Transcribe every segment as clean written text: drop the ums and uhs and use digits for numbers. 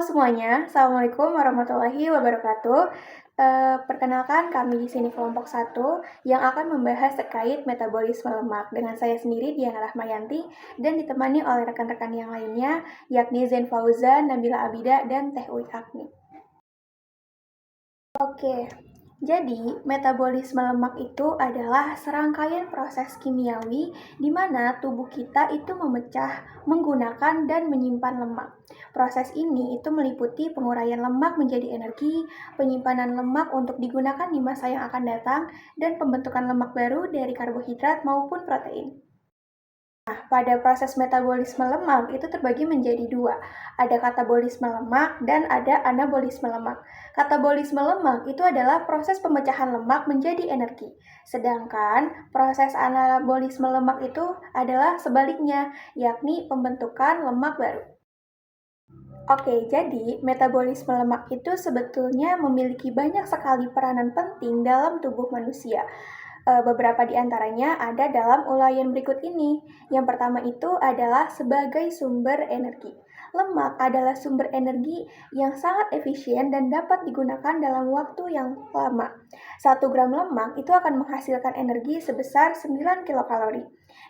semuanya, Assalamualaikum warahmatullahi wabarakatuh. Perkenalkan kami di sini kelompok 1 yang akan membahas terkait metabolisme lemak dengan saya sendiri Diana Rahmayanti dan ditemani oleh rekan-rekan yang lainnya yakni Zain Fauzan, Nabila Abida, dan Teh Uy Agni. Oke, jadi metabolisme lemak itu adalah serangkaian proses kimiawi di mana tubuh kita itu memecah, menggunakan dan menyimpan lemak. Proses ini itu meliputi penguraian lemak menjadi energi, penyimpanan lemak untuk digunakan di masa yang akan datang, dan pembentukan lemak baru dari karbohidrat maupun protein. Nah, pada proses metabolisme lemak itu terbagi menjadi dua. Ada katabolisme lemak dan ada anabolisme lemak. Katabolisme lemak itu adalah proses pemecahan lemak menjadi energi. Sedangkan proses anabolisme lemak itu adalah sebaliknya, yakni pembentukan lemak baru. Oke, jadi metabolisme lemak itu sebetulnya memiliki banyak sekali peranan penting dalam tubuh manusia. Beberapa di antaranya ada dalam uraian berikut ini. Yang pertama itu adalah sebagai sumber energi. Lemak adalah sumber energi yang sangat efisien dan dapat digunakan dalam waktu yang lama. 1 gram lemak itu akan menghasilkan energi sebesar 9 kilokalori.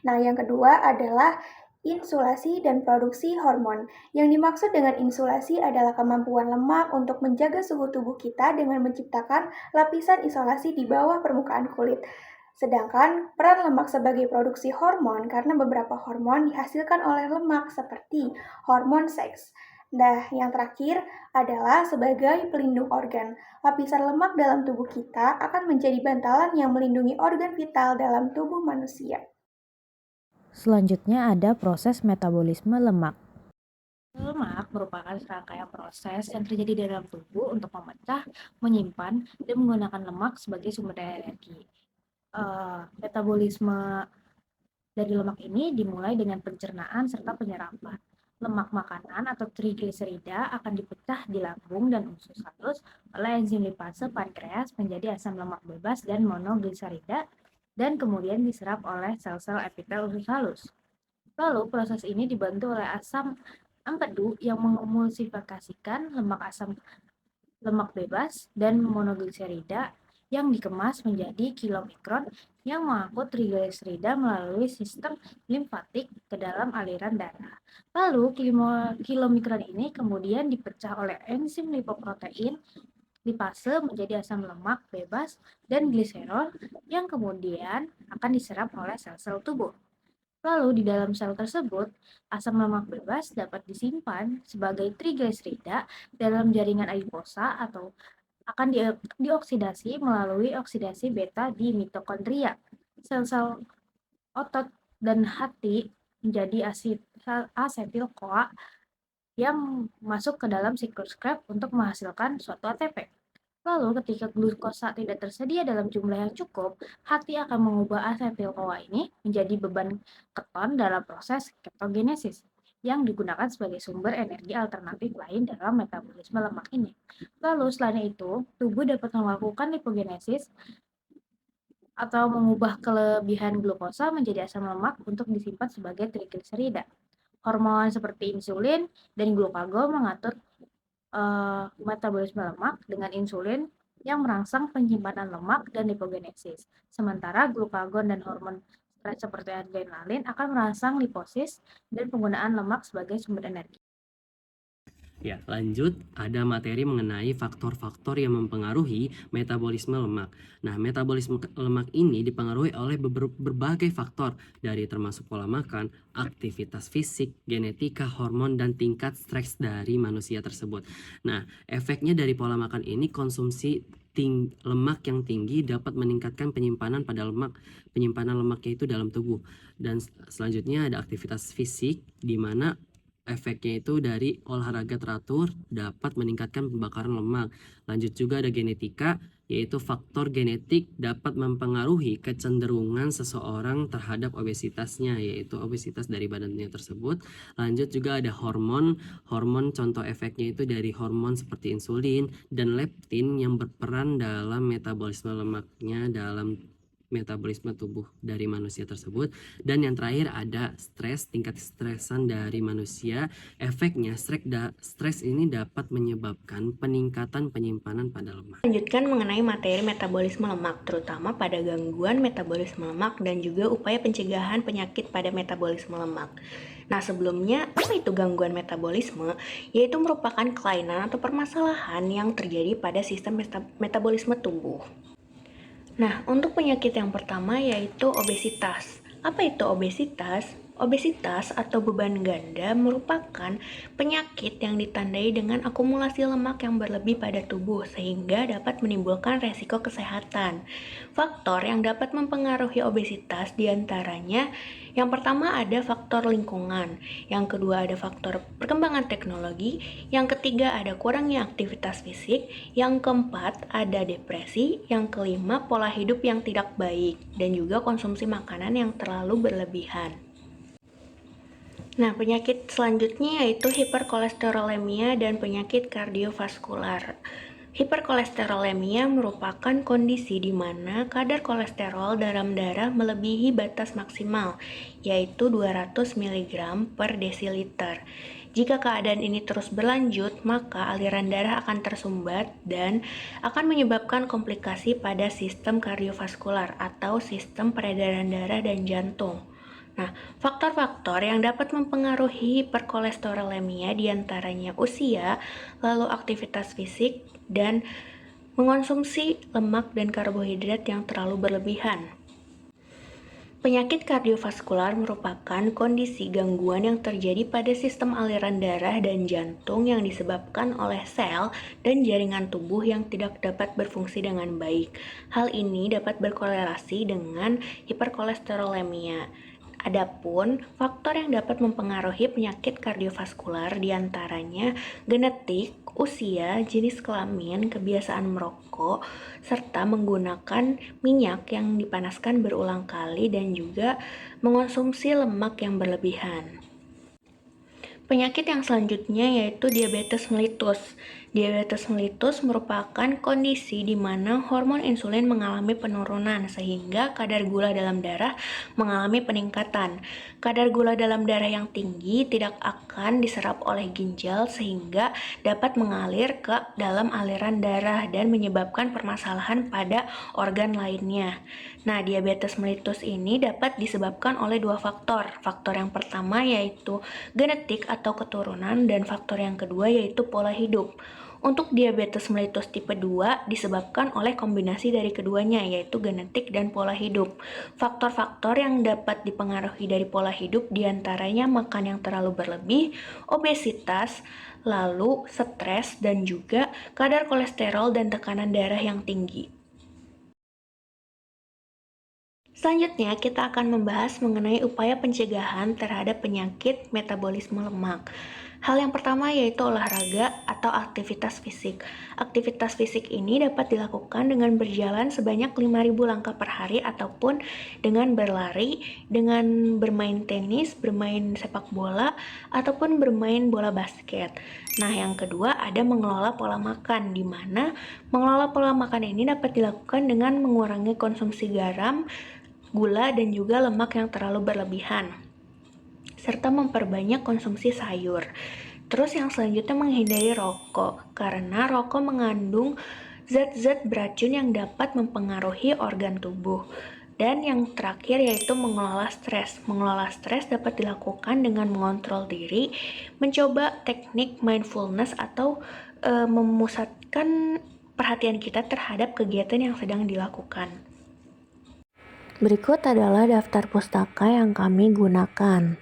Nah, yang kedua adalah insulasi dan produksi hormon. Yang dimaksud dengan insulasi adalah kemampuan lemak untuk menjaga suhu tubuh kita dengan menciptakan lapisan isolasi di bawah permukaan kulit. Sedangkan peran lemak sebagai produksi hormon karena beberapa hormon dihasilkan oleh lemak seperti hormon seks. Nah, yang terakhir adalah sebagai pelindung organ. Lapisan lemak dalam tubuh kita akan menjadi bantalan yang melindungi organ vital dalam tubuh manusia. Selanjutnya ada proses metabolisme lemak. Lemak merupakan serangkaian proses yang terjadi dalam tubuh untuk memecah, menyimpan, dan menggunakan lemak sebagai sumber energi. Metabolisme dari lemak ini dimulai dengan pencernaan serta penyerapan. Lemak makanan atau trigliserida akan dipecah di lambung dan usus halus oleh enzim lipase pankreas menjadi asam lemak bebas dan monogliserida dan kemudian diserap oleh sel-sel epitel usus halus. Lalu proses ini dibantu oleh asam empedu yang mengemulsifikasikan lemak bebas dan monogliserida yang dikemas menjadi kilomikron yang mengangkut trigliserida melalui sistem limfatik ke dalam aliran darah. Lalu kilomikron ini kemudian dipecah oleh enzim lipoprotein lipase menjadi asam lemak bebas dan gliserol yang kemudian akan diserap oleh sel-sel tubuh. Lalu di dalam sel tersebut, asam lemak bebas dapat disimpan sebagai trigliserida dalam jaringan adiposa atau akan dioksidasi melalui oksidasi beta di mitokondria. Sel-sel otot dan hati menjadi asetil-CoA yang masuk ke dalam siklus Krebs untuk menghasilkan suatu ATP. Lalu ketika glukosa tidak tersedia dalam jumlah yang cukup, hati akan mengubah asetil-CoA ini menjadi beban keton dalam proses ketogenesis yang digunakan sebagai sumber energi alternatif lain dalam metabolisme lemak ini. Lalu selain itu, tubuh dapat melakukan lipogenesis atau mengubah kelebihan glukosa menjadi asam lemak untuk disimpan sebagai trigliserida. Hormon seperti insulin dan glukagon mengatur metabolisme lemak dengan insulin yang merangsang penyimpanan lemak dan lipogenesis. Sementara glukagon dan hormon stres seperti adrenalin akan merangsang liposis dan penggunaan lemak sebagai sumber energi. Ya, lanjut ada materi mengenai faktor-faktor yang mempengaruhi metabolisme lemak. Nah, metabolisme lemak ini dipengaruhi oleh berbagai faktor dari termasuk pola makan, aktivitas fisik, genetika, hormon, dan tingkat stres dari manusia tersebut. Nah, efeknya dari pola makan ini konsumsi lemak yang tinggi dapat meningkatkan penyimpanan lemaknya itu dalam tubuh. Dan selanjutnya ada aktivitas fisik di mana efeknya itu dari olahraga teratur dapat meningkatkan pembakaran lemak. Lanjut juga ada genetika, yaitu faktor genetik dapat mempengaruhi kecenderungan seseorang terhadap obesitasnya, yaitu obesitas dari badannya tersebut. Lanjut juga ada hormon contoh efeknya itu dari hormon seperti insulin dan leptin yang berperan dalam metabolisme lemaknya dalam metabolisme tubuh dari manusia tersebut. Dan yang terakhir ada stres, tingkat stresan dari manusia. Efeknya stres ini dapat menyebabkan peningkatan penyimpanan pada lemak. Lanjutkan mengenai materi metabolisme lemak, terutama pada gangguan metabolisme lemak dan juga upaya pencegahan penyakit pada metabolisme lemak. Nah, sebelumnya, apa itu gangguan metabolisme? Yaitu merupakan kelainan atau permasalahan yang terjadi pada sistem metabolisme tubuh. Nah, untuk penyakit yang pertama yaitu obesitas. Apa itu obesitas? Obesitas atau beban ganda merupakan penyakit yang ditandai dengan akumulasi lemak yang berlebih pada tubuh sehingga dapat menimbulkan resiko kesehatan. Faktor yang dapat mempengaruhi obesitas diantaranya yang pertama ada faktor lingkungan, yang kedua ada faktor perkembangan teknologi, yang ketiga ada kurangnya aktivitas fisik, yang keempat ada depresi, yang kelima pola hidup yang tidak baik, dan juga konsumsi makanan yang terlalu berlebihan. Nah, penyakit selanjutnya yaitu hiperkolesterolemia dan penyakit kardiovaskular. Hiperkolesterolemia merupakan kondisi di mana kadar kolesterol dalam darah melebihi batas maksimal, yaitu 200 mg per desiliter. Jika keadaan ini terus berlanjut, maka aliran darah akan tersumbat dan akan menyebabkan komplikasi pada sistem kardiovaskular atau sistem peredaran darah dan jantung. Nah, faktor-faktor yang dapat mempengaruhi hiperkolesterolemia diantaranya usia, lalu aktivitas fisik, dan mengonsumsi lemak dan karbohidrat yang terlalu berlebihan. Penyakit kardiovaskular merupakan kondisi gangguan yang terjadi pada sistem aliran darah dan jantung yang disebabkan oleh sel dan jaringan tubuh yang tidak dapat berfungsi dengan baik. Hal ini dapat berkorelasi dengan hiperkolesterolemia. Adapun faktor yang dapat mempengaruhi penyakit kardiovaskular diantaranya genetik, usia, jenis kelamin, kebiasaan merokok, serta menggunakan minyak yang dipanaskan berulang kali dan juga mengonsumsi lemak yang berlebihan. Penyakit yang selanjutnya yaitu diabetes mellitus. Diabetes mellitus merupakan kondisi di mana hormon insulin mengalami penurunan sehingga kadar gula dalam darah mengalami peningkatan. Kadar gula dalam darah yang tinggi tidak akan diserap oleh ginjal sehingga dapat mengalir ke dalam aliran darah dan menyebabkan permasalahan pada organ lainnya. Nah, diabetes mellitus ini dapat disebabkan oleh dua faktor. Faktor yang pertama yaitu genetik atau keturunan dan faktor yang kedua yaitu pola hidup. Untuk diabetes mellitus tipe 2 disebabkan oleh kombinasi dari keduanya yaitu genetik dan pola hidup. Faktor-faktor yang dapat dipengaruhi dari pola hidup diantaranya makan yang terlalu berlebih, obesitas, lalu stres dan juga kadar kolesterol dan tekanan darah yang tinggi. Selanjutnya, kita akan membahas mengenai upaya pencegahan terhadap penyakit metabolisme lemak. Hal yang pertama yaitu olahraga atau aktivitas fisik. Aktivitas fisik ini dapat dilakukan dengan berjalan sebanyak 5.000 langkah per hari ataupun dengan berlari, dengan bermain tenis, bermain sepak bola, ataupun bermain bola basket. Nah, yang kedua ada mengelola pola makan, di mana mengelola pola makan ini dapat dilakukan dengan mengurangi konsumsi garam, gula, dan juga lemak yang terlalu berlebihan, serta memperbanyak konsumsi sayur. Terus yang selanjutnya menghindari rokok, karena rokok mengandung zat-zat beracun yang dapat mempengaruhi organ tubuh. Dan yang terakhir yaitu mengelola stres. Mengelola stres dapat dilakukan dengan mengontrol diri, mencoba teknik mindfulness atau memusatkan perhatian kita terhadap kegiatan yang sedang dilakukan. Berikut adalah daftar pustaka yang kami gunakan.